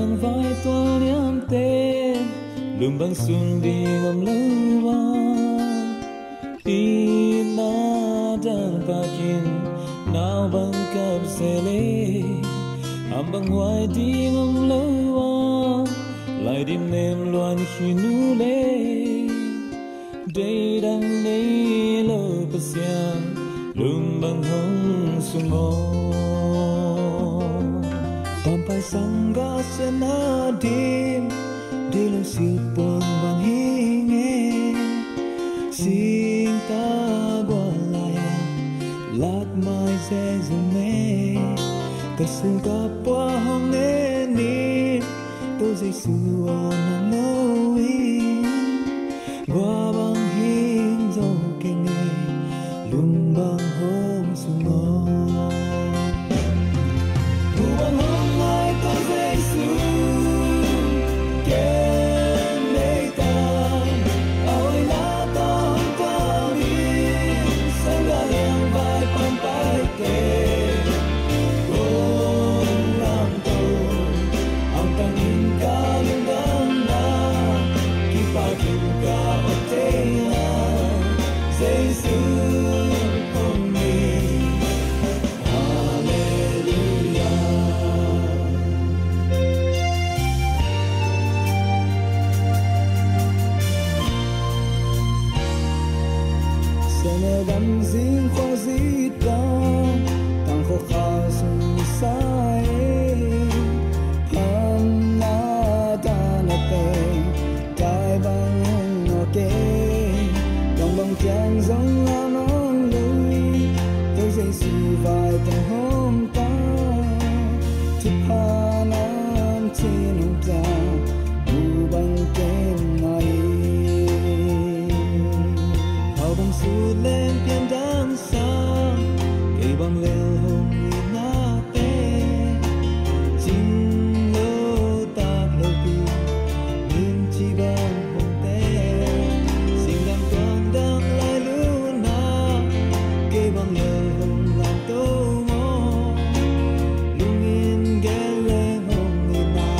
liang vai tua niam te lum bang sun đi ngom lâu ina dang pakin nào bang kap sele am bang hoài đi ngom lâu lại dim nem loan hinu le day dang nei lo pasian lum bang hong sungo sampai sangga senadim di lo siut pon bang hinge sing ta golaya lat mai se zume kasul ka pa hong ne ni to dây suo na noi gua bang hing zo ke ni lum bang hong sungo gam zing kho zi ta tang kho kha sun sai phan na ta na te tai bang no ke dong bang chang zong la non lui tôi dây su vai tang hom ta chi pa nam chi nong ta u bang ken nai hao bang su lên pian dang sa cây bang leo hồng na te chim lô ta lô pi nim chi bang hồng te sing dang quang dang lai lu na cây bang leo hồng làm tô mo lung in ghé lê hồng na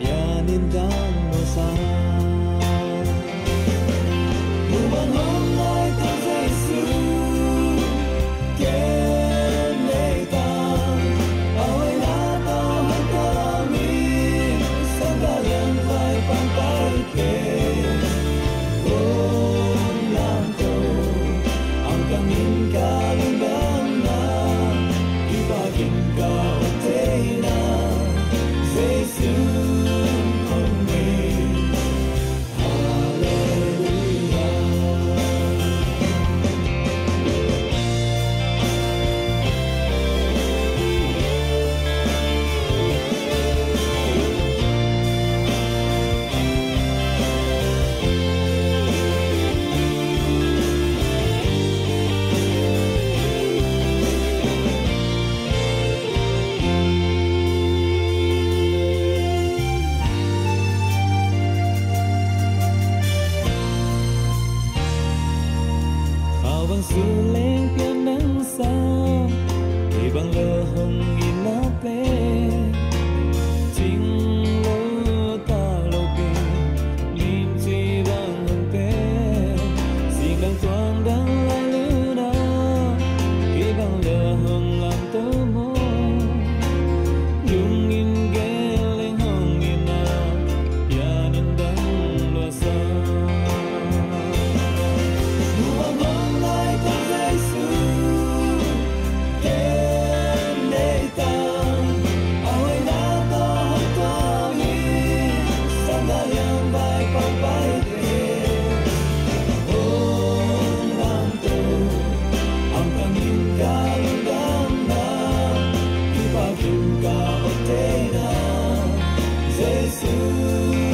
ya nim dang no sa bang su lên pian nắng sa thì bang lơ hồng in na pe ching lơ ta lo pi lim chi bang hồng pe sing dang toang dang lai lu na khi bang lơ hồng làm tơ mo lung in ghé lên hồng in na ya nin dang lo sa Jesus.